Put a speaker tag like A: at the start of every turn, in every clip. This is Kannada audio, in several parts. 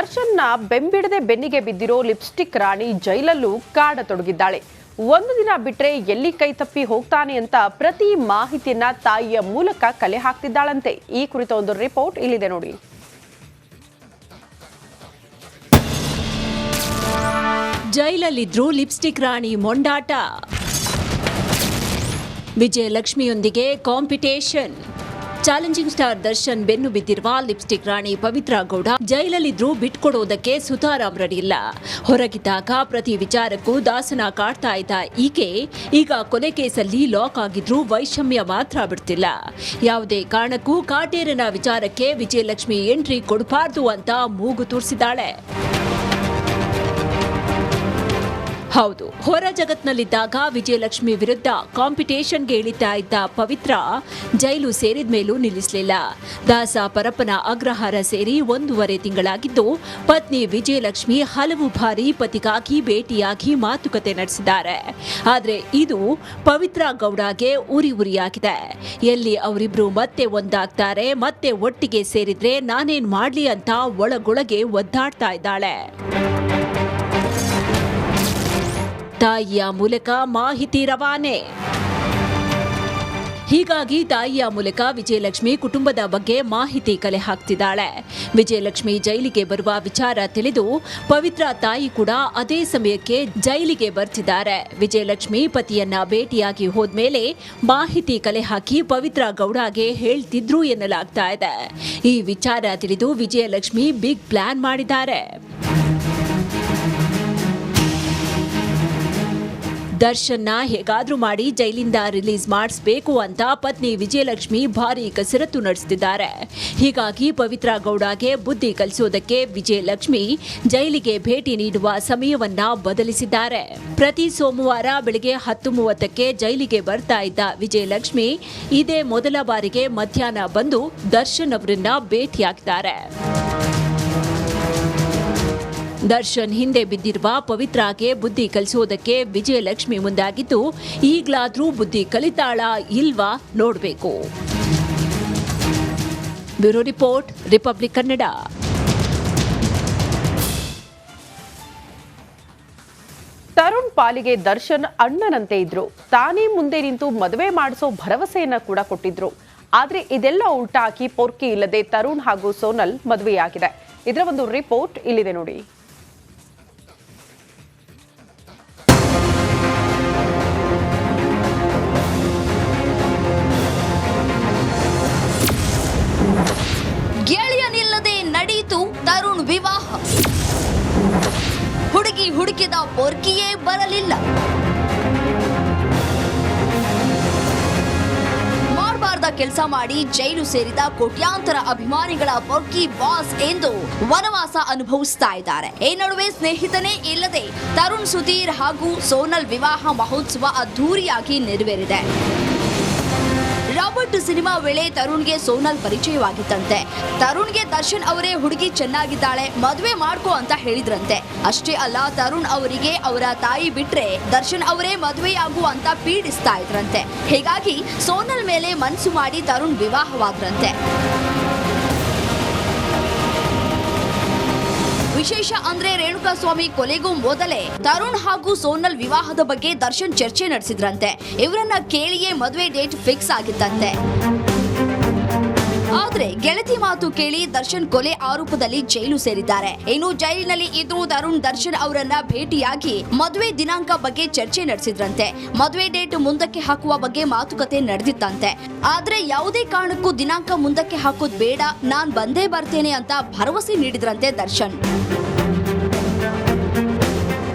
A: ದರ್ಶನ್ನ ಬೆಂಬಿಡದೆ ಬೆನ್ನಿಗೆ ಬಿದ್ದಿರೋ ಲಿಪ್ಸ್ಟಿಕ್ ರಾಣಿ ಜೈಲಲ್ಲೂ ಕಾಡತೊಡಗಿದ್ದಾಳೆ. ಒಂದು ದಿನ ಬಿಟ್ರೆ ಎಲ್ಲಿ ಕೈ ತಪ್ಪಿ ಹೋಗ್ತಾನೆ ಅಂತ ಪ್ರತಿ ಮಾಹಿತಿಯನ್ನ ತಾಯಿಯ ಮೂಲಕ ಕಲೆ ಹಾಕ್ತಿದ್ದಾಳಂತೆ. ಈ ಕುರಿತ ಒಂದು ರಿಪೋರ್ಟ್ ಇಲ್ಲಿದೆ ನೋಡಿ.
B: ಜೈಲಲ್ಲಿದ್ರು ಲಿಪ್ಸ್ಟಿಕ್ ರಾಣಿ ಮೊಂಡಾಟ, ವಿಜಯಲಕ್ಷ್ಮಿಯೊಂದಿಗೆ ಕಾಂಪಿಟೇಷನ್. ಚಾಲೆಂಜಿಂಗ್ ಸ್ಟಾರ್ ದರ್ಶನ್ ಬೆನ್ನು ಬಿದ್ದಿರುವ ಲಿಪ್ಸ್ಟಿಕ್ ರಾಣಿ ಪವಿತ್ರ ಗೌಡ ಜೈಲಲ್ಲಿದ್ರೂ ಬಿಟ್ಕೊಡೋದಕ್ಕೆ ಸುತಾರಾಮ್ ರೆಡಿ ಇಲ್ಲ. ಹೊರಗಿದ್ದಾಗ ಪ್ರತಿ ವಿಚಾರಕ್ಕೂ ದಾಸನ ಕಾಡ್ತಾ ಇದ್ದ ಈಕೆ ಈಗ ಕೊಲೆ ಕೇಸಲ್ಲಿ ಲಾಕ್ ಆಗಿದ್ರೂ ವೈಷಮ್ಯ ಮಾತ್ರ ಬಿಡ್ತಿಲ್ಲ. ಯಾವುದೇ ಕಾರಣಕ್ಕೂ ಕಾಟೇರನ ವಿಚಾರಕ್ಕೆ ವಿಜಯಲಕ್ಷ್ಮಿ ಎಂಟ್ರಿ ಕೊಡಬಾರ್ದು ಅಂತ ಮೂಗು ತೂರಿಸಿದ್ದಾಳೆ. ಹೌದು, ಹೊರ ಜಗತ್ನಲ್ಲಿದ್ದಾಗ ವಿಜಯಲಕ್ಷ್ಮಿ ವಿರುದ್ಧ ಕಾಂಪಿಟೇಷನ್ಗೆ ಇಳಿತಾ ಇದ್ದ ಪವಿತ್ರ ಜೈಲು ಸೇರಿದ ಮೇಲೂ ನಿಲ್ಲಿಸಲಿಲ್ಲ. ದಾಸ ಪರಪ್ಪನ ಅಗ್ರಹಾರ ಸೇರಿ 1.5 ತಿಂಗಳಾಗಿದ್ದು ಪತ್ನಿ ವಿಜಯಲಕ್ಷ್ಮಿ ಹಲವು ಬಾರಿ ಪತಿಗಾಗಿ ಭೇಟಿಯಾಗಿ ಮಾತುಕತೆ ನಡೆಸಿದ್ದಾರೆ. ಆದರೆ ಇದು ಪವಿತ್ರ ಗೌಡಗೆ ಉರಿಯಾಗಿದೆ. ಎಲ್ಲಿ ಅವರಿಬ್ರು ಮತ್ತೆ ಒಂದಾಗ್ತಾರೆ, ಮತ್ತೆ ಒಟ್ಟಿಗೆ ಸೇರಿದ್ರೆ ನಾನೇನ್ ಮಾಡ್ಲಿ ಅಂತ ಒಳಗೊಳಗೆ ಒದ್ದಾಡ್ತಾ ಇದ್ದಾಳೆ. ತಾಯಿಯ ಮೂಲಕ ಮಾಹಿತಿ ರವಾನೆ. ಹೀಗಾಗಿ ತಾಯಿಯ ಮೂಲಕ ವಿಜಯಲಕ್ಷ್ಮಿ ಕುಟುಂಬದ ಬಗ್ಗೆ ಮಾಹಿತಿ ಕಲೆ ಹಾಕ್ತಿದ್ದಾಳೆ. ವಿಜಯಲಕ್ಷ್ಮಿ ಜೈಲಿಗೆ ಬರುವ ವಿಚಾರ ತಿಳಿದು ಪವಿತ್ರ ತಾಯಿ ಕೂಡ ಅದೇ ಸಮಯಕ್ಕೆ ಜೈಲಿಗೆ ಬರ್ತಿದ್ದಾರೆ. ವಿಜಯಲಕ್ಷ್ಮಿ ಪತಿಯನ್ನ ಭೇಟಿಯಾಗಿ ಹೋದ್ಮೇಲೆ ಮಾಹಿತಿ ಕಲೆ ಹಾಕಿ ಪವಿತ್ರ ಗೌಡಗೆ ಹೇಳ್ತಿದ್ರು ಎನ್ನಲಾಗ್ತಾ ಇದೆ. ಈ ವಿಚಾರ ತಿಳಿದು ವಿಜಯಲಕ್ಷ್ಮಿ ಬಿಗ್ ಪ್ಲಾನ್ ಮಾಡಿದ್ದಾರೆ. ದರ್ಶನ್ನ ಹೇಗಾದ್ರೂ ಮಾಡಿ ಜೈಲಿಂದ ರಿಲೀಸ್ ಮಾಡಿಸಬೇಕು ಅಂತ ಪತ್ನಿ ವಿಜಯಲಕ್ಷ್ಮಿ ಭಾರಿ ಕಸರತ್ತು ನಡೆಸುತ್ತಿದ್ದಾರೆ. ಹೀಗಾಗಿ ಪವಿತ್ರ ಗೌಡಗೆ ಬುದ್ಧಿ ಕಲಿಸೋದಕ್ಕೆ ವಿಜಯಲಕ್ಷ್ಮಿ ಜೈಲಿಗೆ ಭೇಟಿ ನೀಡುವ ಸಮಯವನ್ನ ಬದಲಿಸಿದ್ದಾರೆ. ಪ್ರತಿ ಸೋಮವಾರ ಬೆಳಗ್ಗೆ 10:30ಕ್ಕೆ ಜೈಲಿಗೆ ಬರ್ತಾ ಇದ್ದ ವಿಜಯಲಕ್ಷ್ಮಿ ಇದೇ ಮೊದಲ ಬಾರಿಗೆ ಮಧ್ಯಾಹ್ನ ಬಂದು ದರ್ಶನ್ ಅವರನ್ನ ಭೇಟಿಯಾಗಿದ್ದಾರೆ. ದರ್ಶನ್ ಹಿಂದೆ ಬಿದ್ದಿರುವ ಪವಿತ್ರಾಗೆ ಬುದ್ಧಿ ಕಲಿಸೋದಕ್ಕೆ ವಿಜಯಲಕ್ಷ್ಮಿ ಮುಂದಾಗಿದ್ದು ಈಗ್ಲಾದ್ರೂ ಬುದ್ಧಿ ಕಲಿತಾಳಾ ಇಲ್ವಾ ನೋಡಬೇಕು. Bureau report, Republic Kannada.
A: Tarun ಪಾಲಿಗೆ ದರ್ಶನ್ ಅಣ್ಣನಂತೆ ಇದ್ರು. ತಾನೇ ಮುಂದೆ ನಿಂತು ಮದುವೆ ಮಾಡಿಸೋ ಭರವಸೆಯನ್ನ ಕೂಡ ಕೊಟ್ಟಿದ್ರು. ಆದ್ರೆ ಇದೆಲ್ಲ ಉಲ್ಟಾಕಿ ಪೊರ್ಕಿ ಇಲ್ಲದೆ ತರುಣ್ ಹಾಗೂ ಸೋನಲ್ ಮದುವೆಯಾಗಿದೆ. ಇದರ ಒಂದು ರಿಪೋರ್ಟ್ ಇಲ್ಲಿದೆ ನೋಡಿ.
C: ಗೆಳೆಯನಿಲ್ಲದೆ ನಡೆಯಿತು ತರುಣ್ ವಿವಾಹ. ಹುಡುಗಿ ಹುಡುಕಿದ ಪೊರ್ಕಿಯೇ ಬರಲಿಲ್ಲ. ಮಾಡಬಾರ್ದ ಕೆಲಸ ಮಾಡಿ ಜೈಲು ಸೇರಿದ ಕೋಟ್ಯಾಂತರ ಅಭಿಮಾನಿಗಳ ಪೊರ್ಕಿ ಬಾಸ್ ಎಂದು ವನವಾಸ ಅನುಭವಿಸ್ತಾ ಇದ್ದಾರೆ. ಈ ನಡುವೆ ಸ್ನೇಹಿತನೇ ಇಲ್ಲದೆ ತರುಣ್ ಸುಧೀರ್ ಹಾಗೂ ಸೋನಲ್ ವಿವಾಹ ಮಹೋತ್ಸವ ಅದ್ದೂರಿಯಾಗಿ ನೆರವೇರಿದೆ. ರಾಬರ್ಟ್ ಸಿನಿಮಾ ವೇಳೆ ತರುಣ್ಗೆ ಸೋನಲ್ ಪರಿಚಯವಾಗಿತ್ತಂತೆ. ತರುಣ್ಗೆ ದರ್ಶನ್ ಅವರೇ ಹುಡುಗಿ ಚೆನ್ನಾಗಿದ್ದಾಳೆ, ಮದುವೆ ಮಾಡ್ಕೋ ಅಂತ ಹೇಳಿದ್ರಂತೆ. ಅಷ್ಟೇ ಅಲ್ಲ, ತರುಣ್ ಅವರಿಗೆ ಅವರ ತಾಯಿ ಬಿಟ್ರೆ ದರ್ಶನ್ ಅವರೇ ಮದುವೆಯಾಗು ಅಂತ ಪೀಡಿಸ್ತಾ ಇದ್ರಂತೆ. ಹೀಗಾಗಿ ಸೋನಲ್ ಮೇಲೆ ಮನಸ್ಸು ಮಾಡಿ ತರುಣ್ ವಿವಾಹವಾದ್ರಂತೆ. ವಿಶೇಷ ಅಂದ್ರೆ ರೇಣುಕಾಸ್ವಾಮಿ ಕೊಲೆಗೂ ಮೊದಲೇ ತರುಣ್ ಹಾಗೂ ಸೋನಲ್ ವಿವಾಹದ ಬಗ್ಗೆ ದರ್ಶನ್ ಚರ್ಚೆ ನಡೆಸಿದ್ರಂತೆ. ಇವರನ್ನ ಕೇಳಿಯೇ ಮದುವೆ ಡೇಟ್ ಫಿಕ್ಸ್ ಆಗಿತ್ತಂತೆ. ಆದ್ರೆ ಗೆಳತಿ ಮಾತು ಕೇಳಿ ದರ್ಶನ್ ಕೊಲೆ ಆರೋಪದಲ್ಲಿ ಜೈಲು ಸೇರಿದ್ದಾರೆ. ಇನ್ನು ಜೈಲಿನಲ್ಲಿ ಇದ್ದು ತರುಣ್ ದರ್ಶನ್ ಅವರನ್ನ ಭೇಟಿಯಾಗಿ ಮದುವೆ ದಿನಾಂಕ ಬಗ್ಗೆ ಚರ್ಚೆ ನಡೆಸಿದ್ರಂತೆ. ಮದುವೆ ಡೇಟ್ ಮುಂದಕ್ಕೆ ಹಾಕುವ ಬಗ್ಗೆ ಮಾತುಕತೆ ನಡೆದಿತ್ತಂತೆ. ಆದ್ರೆ ಯಾವುದೇ ಕಾರಣಕ್ಕೂ ದಿನಾಂಕ ಮುಂದಕ್ಕೆ ಹಾಕೋದ್ ಬೇಡ, ನಾನ್ ಬಂದೇ ಬರ್ತೇನೆ ಅಂತ ಭರವಸೆ ನೀಡಿದ್ರಂತೆ ದರ್ಶನ್.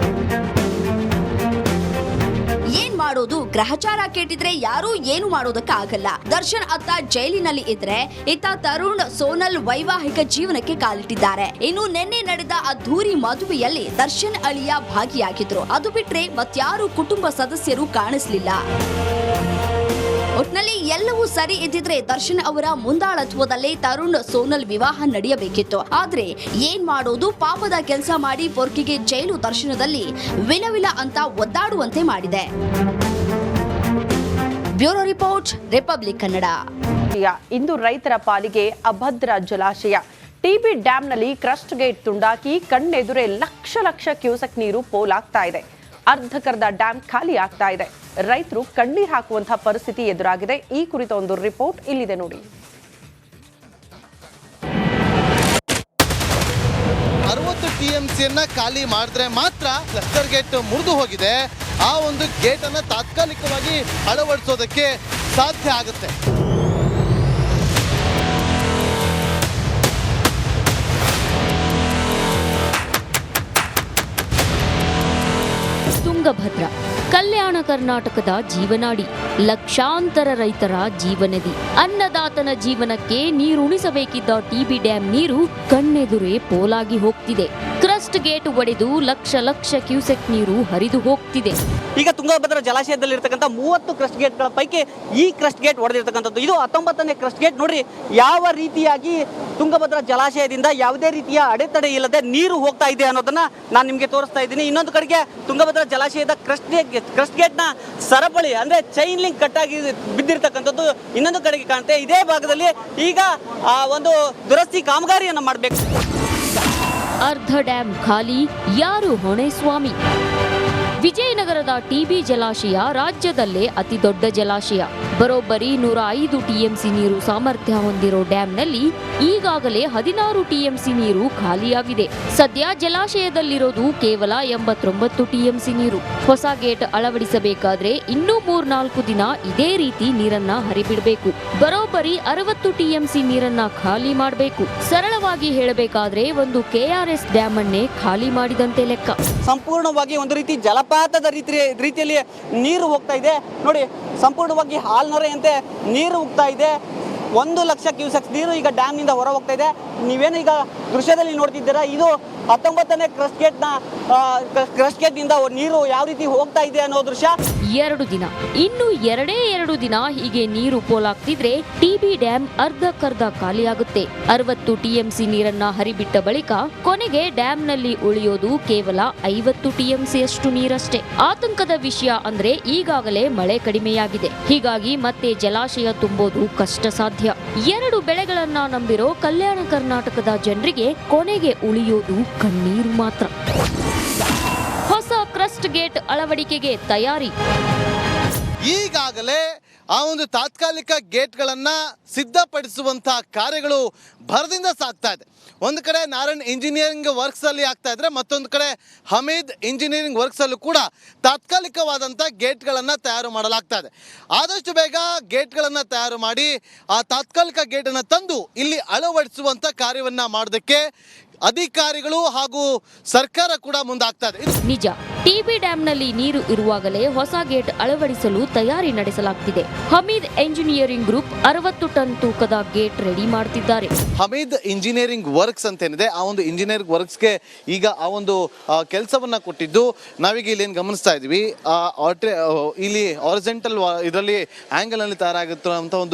C: ಏನ್ ಮಾಡೋದು, ಗ್ರಹಚಾರ ಕೆಟ್ಟಿದ್ರೆ ಯಾರೂ ಏನು ಮಾಡೋದಕ್ಕೆ ಆಗಲ್ಲ. ದರ್ಶನ್ ಅತ್ತ ಜೈಲಿನಲ್ಲಿ ಇದ್ರೆ ಇತ್ತ ತರುಣ್ ಸೋನಲ್ ವೈವಾಹಿಕ ಜೀವನಕ್ಕೆ ಕಾಲಿಟ್ಟಿದ್ದಾರೆ. ಇನ್ನು ನಿನ್ನೆ ನಡೆದ ಅದ್ದೂರಿ ಮದುವೆಯಲ್ಲಿ ದರ್ಶನ್ ಅಳಿಯ ಭಾಗಿಯಾಗಿದ್ರು. ಅದು ಬಿಟ್ರೆ ಮತ್ಯಾರು ಕುಟುಂಬ ಸದಸ್ಯರು ಕಾಣಿಸ್ಲಿಲ್ಲ. ಒಟ್ನಲ್ಲಿ ಎಲ್ಲವೂ ಸರಿ ಇದ್ದಿದ್ರೆ ದರ್ಶನ್ ಅವರ ಮುಂದಾಳತ್ವದಲ್ಲೇ ತರುಣ್ ಸೋನಲ್ ವಿವಾಹ ನಡೆಯಬೇಕಿತ್ತು. ಆದ್ರೆ ಏನ್ ಮಾಡೋದು, ಪಾಪದ ಕೆಲಸ ಮಾಡಿ ಪೊರ್ಕಿಗೆ ಜೈಲು ದರ್ಶನದಲ್ಲಿ ವಿಲವಿಲ ಅಂತ ಒದ್ದಾಡುವಂತೆ ಮಾಡಿದೆ. Bureau report, Republic Kannada.
A: ಇಂದು ರೈತರ ಪಾಲಿಗೆ ಅಭದ್ರ ಜಲಾಶಯ. ಟಿಬಿ ಡ್ಯಾಂನಲ್ಲಿ ಕ್ರಸ್ಟ್ ಗೇಟ್ ತುಂಡಾಕಿ ಕಣ್ಣೆದುರೇ ಲಕ್ಷ ಲಕ್ಷ ಕ್ಯೂಸೆಕ್ ನೀರು ಪೋಲಾಗ್ತಾ ಇದೆ. ಅರ್ಧಕರ್ಧ ಡ್ಯಾಂ ಖಾಲಿ ಆಗ್ತಾ ಇದೆ. ರೈತರು ಕಣ್ಣೀರು ಹಾಕುವಂತಹ ಪರಿಸ್ಥಿತಿ ಎದುರಾಗಿದೆ. ಈ ಕುರಿತ ಒಂದು ರಿಪೋರ್ಟ್ ಇಲ್ಲಿದೆ ನೋಡಿ.
D: 60 TMCಯನ್ನ ಖಾಲಿ ಮಾಡಿದ್ರೆ ಮಾತ್ರ ಕ್ಲಸ್ಟರ್ ಗೇಟ್ ಮುರಿದು ಹೋಗಿದೆ. ಆ ಒಂದು ಗೇಟ್ ಅನ್ನ ತಾತ್ಕಾಲಿಕವಾಗಿ ಅಳವಡಿಸೋದಕ್ಕೆ ಸಾಧ್ಯ ಆಗುತ್ತೆ.
E: ತುಂಗಭದ್ರಾ ಕಲ್ಯಾಣ ಕರ್ನಾಟಕದ ಜೀವನಾಡಿ, ಲಕ್ಷಾಂತರ ರೈತರ ಜೀವನದಿ. ಅನ್ನದಾತನ ಜೀವನಕ್ಕೆ ನೀರುಣಿಸಬೇಕಿದ್ದ ಟಿಬಿ ಡ್ಯಾಂ ನೀರು ಕಣ್ಣೆದುರೇ ಪೋಲಾಗಿ ಹೋಗ್ತಿದೆ. ಕ್ರಸ್ಟ್ ಗೇಟ್ ಒಡೆದು ಲಕ್ಷ ಲಕ್ಷ ಕ್ಯೂಸೆಕ್ ನೀರು ಹರಿದು ಹೋಗ್ತಿದೆ.
F: ಈಗ ತುಂಗಭದ್ರಾ ಜಲಾಶಯದಲ್ಲಿರ್ತಕ್ಕಂಥ 30 ಕ್ರಸ್ಟ್ ಗೇಟ್ಗಳ ಪೈಕಿ ಈ ಕ್ರಸ್ಟ್ ಗೇಟ್ ಹೊಡೆದಿರ್ತಕ್ಕಂಥದ್ದು. ಇದು 19ನೇ ಕ್ರಸ್ಟ್ ಗೇಟ್. ನೋಡ್ರಿ ಯಾವ ರೀತಿಯಾಗಿ ತುಂಗಭದ್ರಾ ಜಲಾಶಯದಿಂದ ಯಾವುದೇ ರೀತಿಯ ಅಡೆತಡೆ ಇಲ್ಲದೆ ನೀರು ಹೋಗ್ತಾ ಇದೆ ಅನ್ನೋದನ್ನ ನಾನು ನಿಮಗೆ ತೋರಿಸ್ತಾ ಇದ್ದೀನಿ. ಇನ್ನೊಂದು ಕಡೆಗೆ ತುಂಗಭದ್ರಾ ಜಲಾಶಯದ ಕ್ರಸ್ಟ್ ಗೇಟ್ನ ಸರಪಳಿ ಅಂದ್ರೆ ಚೈನ್ ಲಿಂಕ್ ಕಟ್ಟಾಗಿ ಬಿದ್ದಿರ್ತಕ್ಕಂಥದ್ದು ಇನ್ನೊಂದು ಕಡೆಗೆ ಕಾಣುತ್ತೆ. ಇದೇ ಭಾಗದಲ್ಲಿ ಈಗ ಒಂದು ದುರಸ್ತಿ ಕಾಮಗಾರಿಯನ್ನು ಮಾಡಬೇಕು.
E: ಅರ್ಧ ಡ್ಯಾಂ ಖಾಲಿ, ಯಾರು ಹೊಣೆ ಸ್ವಾಮಿ? ವಿಜಯನಗರದ ಟಿಬಿ ಜಲಾಶಯ ರಾಜ್ಯದಲ್ಲೇ ಅತಿ ದೊಡ್ಡ ಜಲಾಶಯ. ಬರೋಬ್ಬರಿ 105 TMC ನೀರು ಸಾಮರ್ಥ್ಯ ಹೊಂದಿರೋ ಡ್ಯಾಂನಲ್ಲಿ ಈಗಾಗಲೇ 16 TMC ನೀರು ಖಾಲಿಯಾಗಿದೆ. ಸದ್ಯ ಜಲಾಶಯದಲ್ಲಿರೋದು ಕೇವಲ 89 TMC ನೀರು. ಹೊಸ ಗೇಟ್ ಅಳವಡಿಸಬೇಕಾದ್ರೆ ಇನ್ನೂ 3-4 ದಿನ ಇದೇ ರೀತಿ ನೀರನ್ನ ಹರಿಬಿಡಬೇಕು. ಬರೋಬ್ಬರಿ 60 TMC ನೀರನ್ನ ಖಾಲಿ ಮಾಡಬೇಕು. ಸರಳವಾಗಿ ಹೇಳಬೇಕಾದ್ರೆ ಒಂದು KRS ಡ್ಯಾಂ ಅನ್ನೇ ಖಾಲಿ ಮಾಡಿದಂತೆ ಲೆಕ್ಕ.
F: ಸಂಪೂರ್ಣವಾಗಿ ಒಂದು ರೀತಿ ಜಲಪಾತದ ರೀತಿಯಲ್ಲಿ ನೀರು ಹೋಗ್ತಾ ಇದೆ. ನೋಡಿ, ಸಂಪೂರ್ಣವಾಗಿ ಹಾಲ್ನೊರೆಯಂತೆ ನೀರು ಹೋಗ್ತಾ ಇದೆ. 1 ಲಕ್ಷ ಕ್ಯೂಸೆಕ್ಸ್ ನೀರು ಈಗ ಡ್ಯಾಮ್ನಿಂದ ಹೊರ ಹೋಗ್ತಾ ಇದೆ. ನೀವೇನು ಈಗ ದೃಶ್ಯದಲ್ಲಿ ನೋಡ್ತಿದ್ದೀರಾ, ಇದು 19ನೇ ಕ್ರಸ್ಟ್ ಗೇಟ್ನಿಂದ ನೀರು ಯಾವ ರೀತಿ ಹೋಗ್ತಾ ಇದೆ ಅನ್ನೋ ದೃಶ್ಯ.
E: 2 ದಿನ, ಇನ್ನು 2 ದಿನ ಹೀಗೆ ನೀರು ಪೋಲಾಗ್ತಿದ್ರೆ ಟಿಬಿ ಡ್ಯಾಂ ಅರ್ಧಕ್ಕರ್ಧ ಖಾಲಿಯಾಗುತ್ತೆ. 60 TMC ನೀರನ್ನ ಹರಿಬಿಟ್ಟ ಬಳಿಕ ಕೊನೆಗೆ ಡ್ಯಾಂನಲ್ಲಿ ಉಳಿಯೋದು ಕೇವಲ 50 TMC ಅಷ್ಟು ನೀರಷ್ಟೇ. ಆತಂಕದ ವಿಷಯ ಅಂದ್ರೆ ಈಗಾಗಲೇ ಮಳೆ ಕಡಿಮೆಯಾಗಿದೆ. ಹೀಗಾಗಿ ಮತ್ತೆ ಜಲಾಶಯ ತುಂಬೋದು ಕಷ್ಟ ಸಾಧ್ಯ. 2 ಬೆಳೆಗಳನ್ನ ನಂಬಿರೋ ಕಲ್ಯಾಣ ಕರ್ನಾಟಕದ ಜನರಿಗೆ ಕೊನೆಗೆ ಉಳಿಯೋದು ಕಣ್ಣೀರು ಮಾತ್ರ. ಹೊಸ ಕ್ರಸ್ಟ್ ಗೇಟ್ ಅಳವಡಿಕೆಗೆ ತಯಾರಿ.
D: ಈಗಾಗಲೇ ಆ ಒಂದು ತಾತ್ಕಾಲಿಕ ಗೇಟ್ಗಳನ್ನು ಸಿದ್ಧಪಡಿಸುವಂತಹ ಕಾರ್ಯಗಳು ಭರದಿಂದ ಸಾಗ್ತಾ ಇದೆ. ಒಂದು ಕಡೆ ನಾರಾಯಣ್ ಇಂಜಿನಿಯರಿಂಗ್ ವರ್ಕ್ಸ್ ಅಲ್ಲಿ ಆಗ್ತಾ ಇದ್ರೆ, ಮತ್ತೊಂದು ಕಡೆ ಹಮೀದ್ ಇಂಜಿನಿಯರಿಂಗ್ ವರ್ಕ್ಸ್ ಅಲ್ಲೂ ಕೂಡ ತಾತ್ಕಾಲಿಕವಾದಂಥ ಗೇಟ್ಗಳನ್ನು ತಯಾರು ಮಾಡಲಾಗ್ತಾ ಇದೆ. ಆದಷ್ಟು ಬೇಗ ಗೇಟ್ಗಳನ್ನು ತಯಾರು ಮಾಡಿ ಆ ತಾತ್ಕಾಲಿಕ ಗೇಟನ್ನು ತಂದು ಇಲ್ಲಿ ಅಳವಡಿಸುವಂಥ ಕಾರ್ಯವನ್ನು ಮಾಡೋದಕ್ಕೆ ಅಧಿಕಾರಿಗಳು ಹಾಗೂ ಸರ್ಕಾರ ಕೂಡ ಮುಂದಾಗ್ತಾ ಇದೆ.
E: ನಿಜ, ಟಿಬಿ ಡ್ಯಾಂನಲ್ಲಿ ನೀರು ಇರುವಾಗಲೇ ಹೊಸ ಗೇಟ್ ಅಳವಡಿಸಲು ತಯಾರಿ ನಡೆಸಲಾಗ್ತಿದೆ. ಹಮೀದ್ ಎಂಜಿನಿಯರಿಂಗ್ ಗ್ರೂಪ್ 60 ಟನ್ ತೂಕದ ಗೇಟ್ ರೆಡಿ ಮಾಡ್ತಿದ್ದಾರೆ.
D: ಹಮೀದ್ ಇಂಜಿನಿಯರಿಂಗ್ ವರ್ಕ್ಸ್ ಅಂತ ಏನಿದೆ, ಆ ಒಂದು ಇಂಜಿನಿಯರಿಂಗ್ ವರ್ಕ್ಸ್ಗೆ ಈಗ ಆ ಒಂದು ಕೆಲಸವನ್ನ ಕೊಟ್ಟಿದ್ದು ನಾವೀಗ ಇಲ್ಲಿ ಏನು ಗಮನಿಸ್ತಾ ಇದ್ವಿ. ಇಲ್ಲಿ ಹಾರಿಜಾಂಟಲ್ ಇದರಲ್ಲಿ ಆಂಗಲ್ ಅಲ್ಲಿ ತಯಾರಾಗುತ್ತಿರುವಂತಹ ಒಂದು